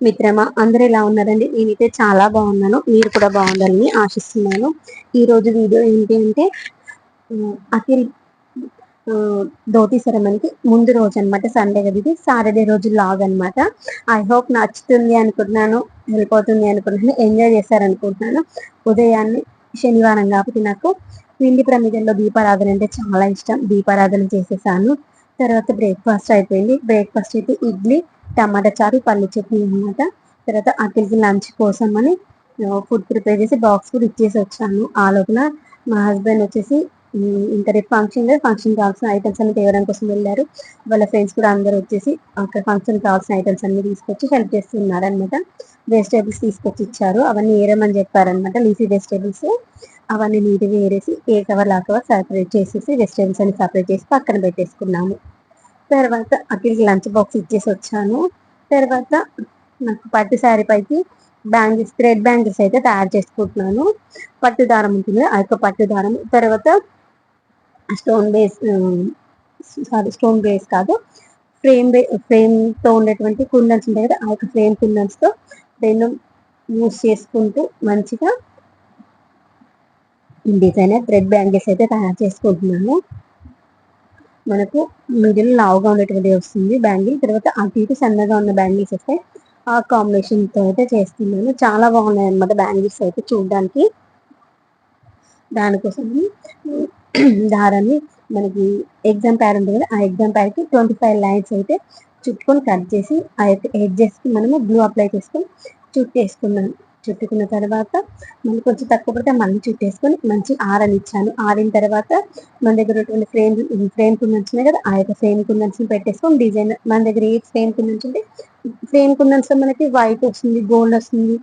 మిత్రమా, అందరూ ఎలా ఉన్నారండి? నేనైతే చాలా బాగున్నాను. మీరు కూడా బాగుండాలని ఆశిస్తున్నాను. ఈ రోజు వీడియో ఏంటి అంటే అఖిల్ ధోతి సెరమనీకి ముందు రోజు అనమాట. సండే కదా, ఇది సాటర్డే రోజు లాగ్ అనమాట. ఐ హోప్ నచ్చుతుంది అనుకుంటున్నాను, వెళ్ళిపోతుంది అనుకుంటున్నాను, ఎంజాయ్ చేస్తారనుకుంటున్నాను. ఉదయాన్నే శనివారం కాబట్టి నాకు పిండి ప్రమిదల్లో దీపారాధన అంటే చాలా ఇష్టం. దీపారాధన చేసేసాను. తర్వాత బ్రేక్ఫాస్ట్ అయిపోయింది. బ్రేక్ఫాస్ట్ అయితే ఇడ్లీ, టమాటా చారు, పల్లి చట్నీ అనమాట. తర్వాత అఖిల్కి లంచ్ కోసం అని ఫుడ్ ప్రిపేర్ చేసి బాక్స్ కూడా ఇచ్చేసి వచ్చాను. ఆ లోపల మా హస్బెండ్ వచ్చేసి ఇంకా రేపు ఫంక్షన్ కావాల్సిన ఐటమ్స్ అన్ని తేవడం కోసం వెళ్ళారు. వాళ్ళ ఫ్రెండ్స్ కూడా అందరూ వచ్చేసి అక్కడ ఫంక్షన్ కావాల్సిన ఐటమ్స్ అన్ని తీసుకొచ్చి హెల్ప్ చేస్తున్నారు అనమాట. వెజిటేబుల్స్ తీసుకొచ్చి ఇచ్చారు. అవన్నీ ఏరమని చెప్పారనమాట. లీఫీ వెజిటేబుల్స్ అవన్నీ నీట్గా ఏరేసి ఏ కవర్ ఆ కవర్ సపరేట్ చేసేసి వెజిటేబుల్స్ అన్ని సపరేట్ చేసి పక్కన పెట్టేసుకున్నాము. తర్వాత అక్కడికి లంచ్ బాక్స్ ఇచ్చేసి వచ్చాను. తర్వాత నాకు పట్టు శారీ పైకి బ్యాంగిల్స్, థ్రెడ్ బ్యాంగిల్స్ అయితే తయారు చేసుకుంటున్నాను. పట్టు దారం ఉంటుంది, ఆ యొక్క పట్టు దారం. తర్వాత స్టోన్ బేస్ కాదు, ఫ్రేమ్తో ఉండేటువంటి కుందన్స్ ఉంటాయి కదా, ఆ యొక్క ఫ్రేమ్ కుందన్స్తో రెండు యూస్ చేసుకుంటూ మంచిగా డిజైనర్ థ్రెడ్ బ్యాంగిల్స్ అయితే తయారు చేసుకుంటున్నాను. మనకు మిడిల్ లావుగా ఉండేటువంటి వస్తుంది బ్యాంగిల్. తర్వాత అటు ఇటు సన్నగా ఉన్న బ్యాంగిల్స్ వస్తాయి. ఆ కాంబినేషన్తో అయితే చేస్తున్నాను. చాలా బాగున్నాయి అన్నమాట బ్యాంగిల్స్ అయితే చూడడానికి. దానికోసం దారాన్ని మనకి ఎగ్జామ్ ప్యాడ్ ఉంటుంది కదా, ఆ ఎగ్జామ్ ప్యాడ్కి 25 లైన్స్ అయితే చుట్టుకొని కట్ చేసి ఆ యొక్క ఎడ్జెస్కి మనము గ్లూ అప్లై చేసుకొని చుట్టేసుకున్నాను. చుట్టుకున్న తర్వాత మళ్ళీ కొంచెం తక్కువ పడితే మళ్ళీ చుట్టేసుకొని మంచి ఆరనిచ్చాను. ఆరిన తర్వాత మన దగ్గర ఉన్నటువంటి ఫ్రేమ్ కుందన్స్ ఉన్నాయి కదా, ఆ యొక్క ఫ్రేమ్ కుందన్స్ పెట్టేసుకొని డిజైన్ మన దగ్గర ఏ ఫ్రేమ్ కుందన్స్ ఉంటే ఫ్రేమ్ కుందన్స్ లో మనకి వైట్ వస్తుంది, గోల్డ్ వస్తుంది,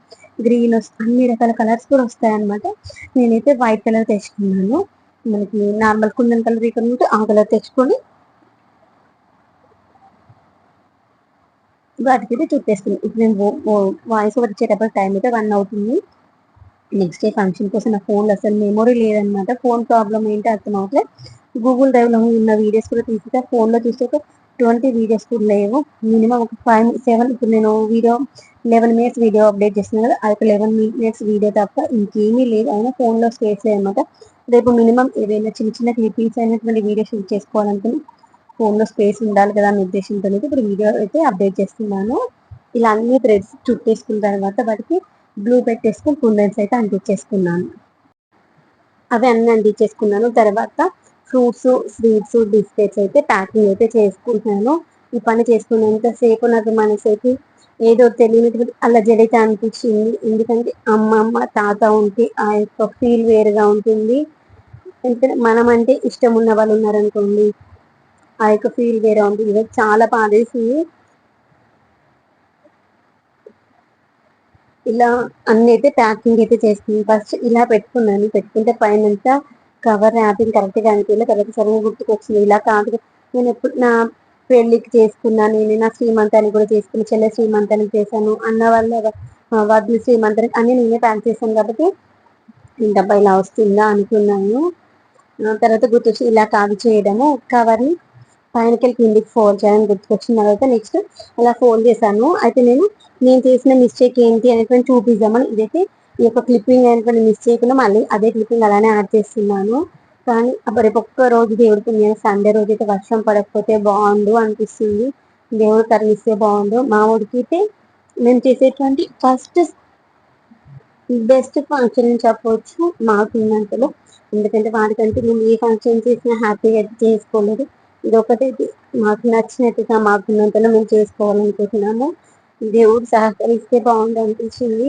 గ్రీన్ వస్తుంది, అన్ని రకాల కలర్స్ కూడా వస్తాయి అనమాట. నేనైతే వైట్ కలర్ తెచ్చుకున్నాను. మనకి నార్మల్ కుందన్ కలర్ ఇక్కడ ఉంటే ఆ కలర్ తెచ్చుకొని వాటికి చుట్టేస్తుంది. ఇప్పుడు నేను వాయిస్ ఓవర్ ఇచ్చేటప్పుడు టైం అయితే 1 అవుతుంది. నెక్స్ట్ డే ఫంక్షన్ కోసం నా ఫోన్లో అసలు మెమొరీ లేదనమాట. ఫోన్ ప్రాబ్లం ఏంటి అర్థం అవట్లేదు. గూగుల్ డ్రైవ్లో ఉన్న వీడియోస్ కూడా తీస్తే ఫోన్లో చూస్తే ఒక 20 వీడియోస్ కూడా లేవు. మినిమం ఒక 5-7. ఇప్పుడు నేను 11 మినిట్స్ వీడియో అప్డేట్ చేస్తున్నాను కదా, ఆ యొక్క 11 మినిట్స్ వీడియో తప్ప ఇంకేమీ లేదు. అయినా ఫోన్లో స్పేస్ లేదనమాట. రేపు మినిమం ఏదైనా చిన్న చిన్న క్లిప్పింగ్స్ అయినటువంటి వీడియో షూట్ చేసుకోవాలనుకుని ఫోన్లో స్పేస్ ఉండాలి కదా అనే ఉద్దేశంతో ఇప్పుడు వీడియో అయితే అప్డేట్ చేస్తున్నాను. ఇలా అన్ని థ్రెడ్స్ చుట్టేసుకున్న తర్వాత వాటికి బ్లూ పెట్టేసుకుని కుందన్స్ అయితే అంటించేసుకున్నాను. అవి అన్నీ అంటించేసుకున్నాను. తర్వాత ఫ్రూట్స్, స్వీట్స్, బిస్కెట్స్ అయితే ప్యాకింగ్ అయితే చేసుకుంటున్నాను. ఈ పని చేసుకున్నంతసేపు నాకు మనసేపు ఏదో తెలియనటువంటి అల్లజడిత అనిపించింది. ఎందుకంటే అమ్మమ్మ, తాత ఉంటే ఆ యొక్క ఫీల్ వేరుగా ఉంటుంది. ఎందుకంటే మనం అంటే ఇష్టం ఉన్న వాళ్ళు ఉన్నారనుకోండి, ఆ యొక్క ఫీల్ వేరే ఉంటుంది. చాలా బాధేసింది. ఇలా అన్ని అయితే ప్యాకింగ్ అయితే చేసుకున్నాను. ఫస్ట్ ఇలా పెట్టుకున్నాను. పెట్టుకుంటే పైనంతా కవర్ ర్యాపింగ్ కరెక్ట్గా అనిపించలేదు. తర్వాత సరిగ్గా గుర్తుకొచ్చింది, ఇలా కాదు నేను ఎప్పుడు నా పెళ్ళికి చేసుకున్నాను, నేను నా శ్రీమంతానికి కూడా చేసుకుని, చెల్లె శ్రీమంతానికి చేశాను, అన్న వాళ్ళ వదిలి శ్రీమంతానికి అన్ని నేనే ప్యాక్ చేశాను కాబట్టి డబ్బా ఇలా వస్తుందా అనుకున్నాను. తర్వాత గుర్తొచ్చి ఇలా కాదు చేయడము, కవర్ని పైనకెళ్ళి కిందికి ఫోల్డ్ చేయడానికి గుర్తుకొచ్చిన తర్వాత నెక్స్ట్ అలా ఫోల్డ్ చేశాను. అయితే నేను చేసిన మిస్టేక్ ఏంటి అనేటువంటి చూపిద్దామని ఇదైతే ఈ యొక్క క్లిప్పింగ్ అనేటువంటి మిస్టేక్లో మళ్ళీ అదే క్లిప్పింగ్ అలానే యాడ్ చేస్తున్నాను. కానీ రేపు ఒక్క రోజు దేవుడికి నేను సండే రోజు అయితే వర్షం పడకపోతే బాగుండు అనిపిస్తుంది. దేవుడు కరుణిస్తే బాగుండు. మా ఊరికి అయితే మేము చేసేటువంటి ఫస్ట్ బెస్ట్ ఫంక్షన్ అని చెప్పవచ్చు మాకున్నంతలో. ఎందుకంటే వాడికంటే మేము ఏ ఫంక్షన్ చేసినా హ్యాపీగా చేసుకోలేదు. ఇది ఒకటి మాకు నచ్చినట్టుగా మాకున్నంతలో మేము చేసుకోవాలనుకుంటున్నాము. దేవుడు సహకరిస్తే బాగుంది అనిపించింది.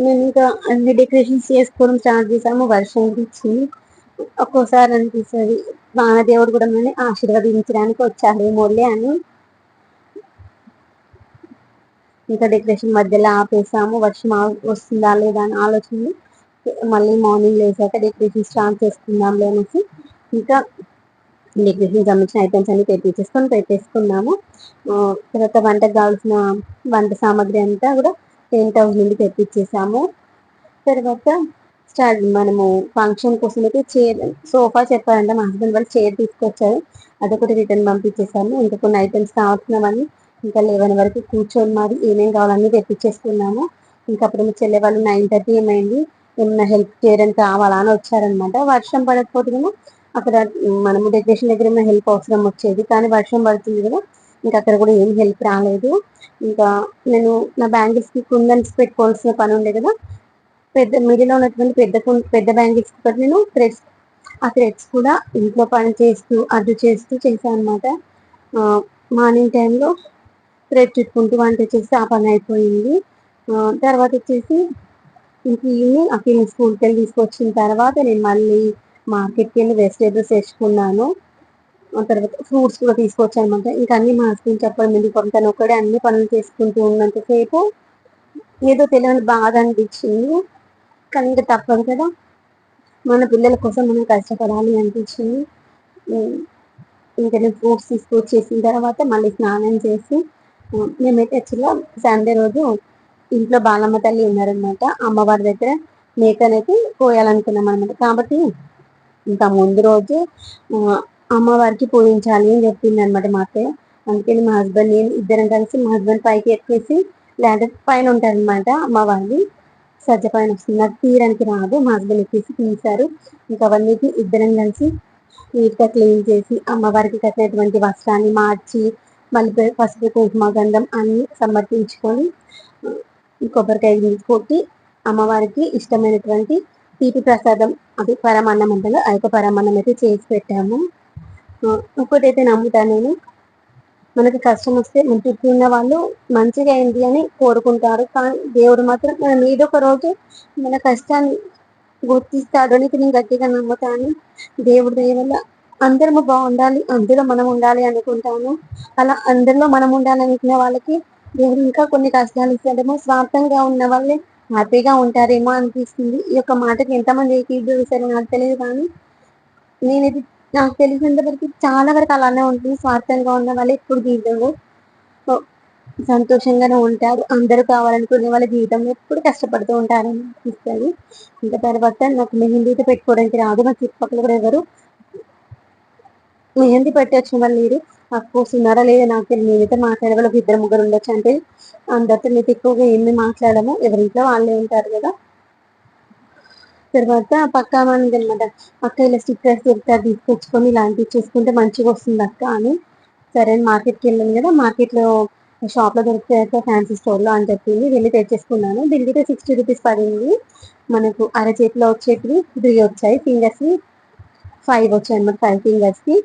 మేము ఇంకా అన్ని డెకరేషన్స్ చేసుకోవడం స్టార్ట్ చేసాము. వర్షం ఇచ్చింది. ఒక్కోసారి అనిపిస్తుంది వానదేవుడు కూడా మనల్ని ఆశీర్వదించడానికి వచ్చాడేమోలే అని. ఇంకా డెకరేషన్ మధ్యలో ఆపేసాము. వర్షం వస్తుందా లేదా అని ఆలోచన. మళ్ళీ మార్నింగ్ లేసాక డెకరేషన్ స్టార్ట్ చేసుకుందాంలే అనేసి ఇంకా డెకరేషన్ సంబంధించిన ఐటమ్స్ అన్ని పెట్టేసుకున్నాము. తర్వాత వంటకు కావాల్సిన వంట సామాగ్రి అంతా కూడా టెంట్ హౌస్ నుండి తెప్పించేసాము. తర్వాత మనము ఫంక్షన్ కోసం అయితే సోఫా చెప్పారంటే మా హస్బెండ్ వాళ్ళు చైర్ తీసుకొచ్చారు. అదొకటి రిటర్న్ పంపించేసాము. ఇంకా కొన్ని ఐటమ్స్ కావాల్సినవన్నీ ఇంకా 11 వరకు కూర్చొని మరి ఏమేం కావాలన్నీ తెప్పించేసుకున్నాము. ఇంకా అప్పుడు మా చెల్లె వాళ్ళు 9:30 ఏమైంది, ఏమన్నా హెల్ప్ చేయడానికి కావాలా అని వచ్చారనమాట. వర్షం పడకపోతే కూడా అక్కడ మనము డెకరేషన్ దగ్గర ఏమైనా హెల్ప్ అవసరం వచ్చేది, కానీ వర్షం పడుతుంది కదా, ఇంకా అక్కడ కూడా ఏం హెల్ప్ రాలేదు. ఇంకా నేను నా బ్యాంగిల్స్కి కుందన్స్ పెట్టుకోవాల్సిన పని ఉండే కదా, పెద్ద మిడిలో ఉన్నటువంటి పెద్ద బ్యాంగిల్స్ తోటి నేను ఆ థ్రెడ్స్ కూడా ఇంట్లో పని చేస్తూ అడ్డు చేస్తూ చేశాను అనమాట. మార్నింగ్ టైంలో థ్రెడ్ చుట్టుకుంటూ వంట చేసి ఆ పని అయిపోయింది. తర్వాత వచ్చేసి ఇంక ఈవినింగ్ అక్కడ స్కూల్కి వెళ్ళి తీసుకొచ్చిన తర్వాత నేను మళ్ళీ మార్కెట్కి వెళ్ళి వెజిటేబుల్స్ తెచ్చుకున్నాను. ఆ తర్వాత ఫ్రూట్స్ కూడా తీసుకొచ్చాను అనమాట. ఇంకా అన్ని మా హస్బెండ్ చెప్పడం ఎందుకు తను ఒక్కడే అన్ని పనులు చేసుకుంటూ ఉన్నంతసేపు ఏదో తెలియని బాధ అనిపించింది. కానీ ఇంకా తప్పదు కదా, మన పిల్లల కోసం మనం కష్టపడాలి అనిపించింది. ఇంకా నేను ఫ్రూట్స్ తీసుకొచ్చేసిన తర్వాత మళ్ళీ స్నానం చేసి మేమైతే యాక్చువల్గా సండే రోజు ఇంట్లో బాలమ్మ తల్లి ఉన్నారనమాట, అమ్మవారి దగ్గర మేకనైతే కోయాలనుకున్నాం అనమాట. కాబట్టి ఇంకా ముందు రోజు అమ్మవారికి పూజించాలి అని చెప్పింది అనమాట మా అత్తయ్య. అందుకని మా హస్బెండ్ నేను ఇద్దరం కలిసి మా హస్బెండ్ పైకి ఎక్కేసి ల్యాండ్ పైన ఉంటారు అనమాట అమ్మవారిని, సజ్జ పైన వస్తుంది, నాకు తీయడానికి రాదు, మా హస్బెండ్ ఎక్కేసి తీశారు. ఇంకా అవన్నీ ఇద్దరం కలిసి నీట్గా క్లీన్ చేసి అమ్మవారికి కట్టినటువంటి వస్త్రాన్ని మార్చి మళ్ళీ పసుపు కుంకుమ గంధం అన్ని సమర్పించుకొని కొబ్బరికాయ కొట్టి అమ్మవారికి ఇష్టమైనటువంటి తీపి ప్రసాదం, అది పరమాన్నం అంటారు, అయితే పరమాన్నం అయితే చేసి పెట్టాము. ఇంకోటైతే నమ్ముతాను నేను, మనకి కష్టం వస్తే మన చుట్టూ ఉన్న వాళ్ళు మంచిగా అయింది అని కోరుకుంటారు, కానీ దేవుడు మాత్రం మనం ఏదో ఒక రోజు మన కష్టాన్ని గుర్తిస్తాడు అని నేను గట్టిగా నమ్ముతాను. దేవుడి దయ వల్ల అందరము బాగుండాలి, అందులో మనం ఉండాలి అనుకుంటాను. అలా అందరిలో మనం ఉండాలి అనుకునే వాళ్ళకి దేవుడు ఇంకా కొన్ని కష్టాలు ఇస్తాడేమో, స్వార్థంగా ఉన్న వాళ్ళే హ్యాపీగా ఉంటారేమో అనిపిస్తుంది. ఈ యొక్క మాటకి ఎంతమంది ఏకీభవిస్తారో నాకు తెలియదు, కానీ నేనైతే నాకు తెలిసినంత వరకు చాలా వరకు అలానే ఉంటుంది. స్వార్థంగా ఉన్న వాళ్ళు ఎప్పుడు జీవితంలో సంతోషంగానే ఉంటారు, అందరూ కావాలనుకునే వాళ్ళ జీవితంలో ఎప్పుడు కష్టపడుతూ ఉంటారని అనిపిస్తుంది. ఇంకా తర్వాత నాకు మెహందీ అయితే పెట్టుకోవడానికి రాదు, మా చుట్టుపక్కల కూడా ఎవరు మెహందీ పెట్టొచ్చిన వాళ్ళు లేరు. అఫ్కోర్స్ ఉన్నారా లేదా నాకు తెలియదు, నేనైతే మాట్లాడే వాళ్ళకి 2-3 ఉండొచ్చు, అంటే అందరితో నేను ఎక్కువగా ఏమి మాట్లాడము, ఎవరింట్లో వాళ్ళే ఉంటారు కదా. తర్వాత పక్క మనది అనమాట, అక్క ఇలా స్టిక్కర్స్ దొరుకుతారు తీసుకొచ్చుకొని ఇలాంటివి చేసుకుంటే మంచిగా వస్తుంది అక్క అని. సరే అని మార్కెట్కి వెళ్ళాను కదా, మార్కెట్లో షాప్లో దొరుకుతాయి ఫ్యాన్సీ స్టోర్లో అని చెప్పింది, వెళ్ళి తెచ్చేసుకున్నాను. దీనికి 60 రూపీస్ పడింది. మనకు అరచేతిలో వచ్చేటివి 3 వచ్చాయి, ఫింగర్స్ 5 వచ్చాయి అన్నమాట, 5 ఫింగర్స్కి.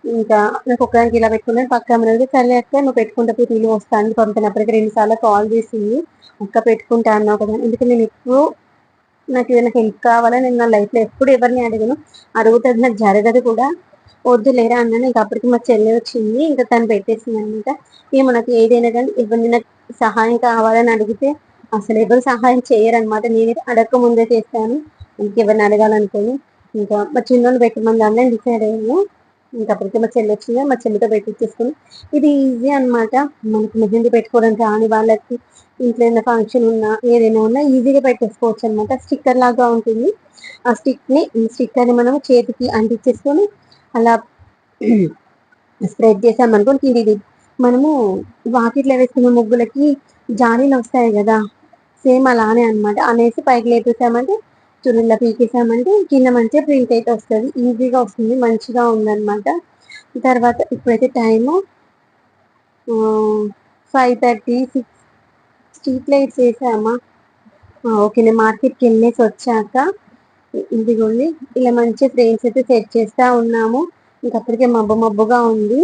ఇంకా నాకు ఒక్కదానికి ఇలా పెట్టుకున్నాను, పక్క అమ్మది సరే అక్క నువ్వు పెట్టుకుంటే తిరిగి వస్తాను పంపినప్పటికీ 2 సార్లు కాల్ చేసింది, అక్క పెట్టుకుంటా అన్నావు కదా. ఎందుకంటే నేను ఎప్పుడు నాకు ఏదైనా హెల్ప్ కావాలని నేను నా లైఫ్లో ఎప్పుడు ఎవరిని అడగను, అడుగుతుంది నాకు జరగదు కూడా. వద్దు లేరా అన్నాను. ఇంకా అప్పటికి మా చెల్లి వచ్చింది, ఇంకా తను పెట్టేసింది అనమాట. ఏమో నాకు ఏదైనా కానీ ఎవరిని నాకు సహాయం కావాలని అడిగితే అసలు ఎవరు సహాయం చేయరనమాట, నేనైతే అడగక ముందే చేస్తాను, ఇంకెవరిని అడగాలనుకోను. ఇంకా మా చిన్నోళ్ళు పెట్టమని దాన్ని డిసైడ్ అయ్యాను. ఇంకా అప్పటికే మా చెల్లి వచ్చింది, మా చెల్లితో పెట్టించేసుకుని. ఇది ఈజీ అనమాట, మనకు మెహందీ పెట్టుకోవడం రాని వాళ్ళకి ఇంట్లో ఏదైనా ఫంక్షన్ ఉన్నా ఏదైనా ఉన్నా ఈజీగా పెట్టేసుకోవచ్చు అనమాట. స్టిక్కర్ లాగా ఉంటుంది, ఆ స్టిక్కర్ని మనం చేతికి అంటించేసుకొని అలా స్ప్రెడ్ చేసామనుకోని ఇది మనము వాకిట్లో వేసుకున్న ముగ్గులకి జాలీలు వస్తాయి కదా, సేమ్ అలానే అనమాట. అనేసి పైకి లేపేసామంటే చురుల్లా పీకేసామంటే కింద మంచిగా ప్రింట్ అయితే వస్తుంది, ఈజీగా వస్తుంది, మంచిగా ఉందన్నమాట. తర్వాత ఇప్పుడైతే టైము 5:36. స్ట్రీట్ లైట్స్ వేసామా, ఓకే. నేను మార్కెట్కి వెళ్ళేసి వచ్చాక ఇదిగోండి ఇలా మంచి ఫ్రేమ్స్ అయితే సెట్ చేస్తూ ఉన్నాము. ఇంకప్పటికే మబ్బుగా ఉంది,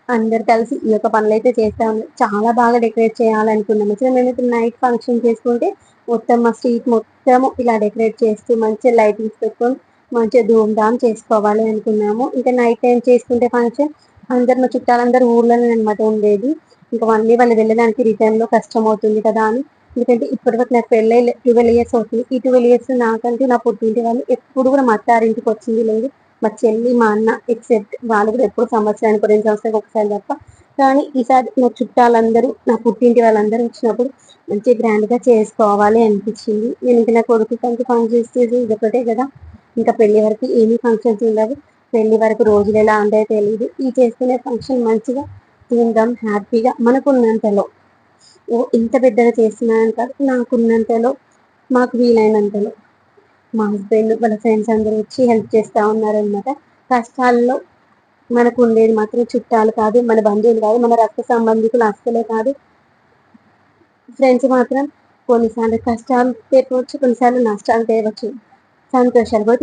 అందరు కలిసి ఈ యొక్క పనులు అయితే చేస్తా ఉన్నాం. చాలా బాగా డెకరేట్ చేయాలనుకున్నాము. సో మేమైతే నైట్ ఫంక్షన్ చేసుకుంటే మొత్తం మా స్ట్రీట్ మొత్తము ఇలా డెకరేట్ చేస్తూ మంచిగా లైటింగ్స్ పెట్టుకొని మంచిగా ధూమ్ధామ్ చేసుకోవాలి అనుకున్నాము. ఇంకా నైట్ టైం చేసుకుంటే ఫంక్షన్ అందరు మా చుట్టాలందరూ ఊర్లోనే అనమాట ఉండేది. ఇంకా మళ్ళీ వాళ్ళు వెళ్ళడానికి రిటర్న్లో కష్టం అవుతుంది కదా అని, ఎందుకంటే ఇప్పటివరకు నాకు పెళ్ళై 12 ఇయర్స్ అవుతుంది. ఈ 12 ఇయర్స్ నాకంటే నా పుట్టింటి వాళ్ళు ఎప్పుడు కూడా మా అత్తారింటికి వచ్చింది లేదు. మా చెల్లి మా అన్న ఎక్సెప్ట్ వాళ్ళు కూడా ఎప్పుడు సంవత్సరానికి 2 సంవత్సరాలకు ఒకసారి తప్ప. కానీ ఈసారి నా చుట్టాలందరూ నా పుట్టింటి వాళ్ళందరూ వచ్చినప్పుడు మంచిగా గ్రాండ్గా చేసుకోవాలి అనిపించింది. నేను ఇంకా నా కొడుకు కంటే ఫంక్షన్స్ చేసి ఇదొకటే కదా, ఇంకా పెళ్లి వరకు ఏమీ ఫంక్షన్స్ ఉండవు. పెళ్లి వరకు రోజులు ఎలా ఉంటాయో తెలియదు, ఈ చేసుకునే ఫంక్షన్ మంచిగా తిందాం హ్యాపీగా మనకున్నంతలో. ఇంత పెద్దగా చేస్తున్నానని కాదు, నాకున్నంతలో, మాకు వీలైనంతలో. మా హస్బెండ్ వాళ్ళ ఫ్రెండ్స్ అందరూ వచ్చి హెల్ప్ చేస్తా ఉన్నారనమాట. కష్టాల్లో మనకు ఉండేది మాత్రం చుట్టాలు కాదు, మన బంధువులు కాదు, మన రక్త సంబంధికులు అస్సలే కాదు. ఫ్రెండ్స్ మాత్రం కొన్నిసార్లు కష్టాలు తేవచ్చు, కొన్నిసార్లు నష్టాలు తేవచ్చు, సంతోషాలు కూడా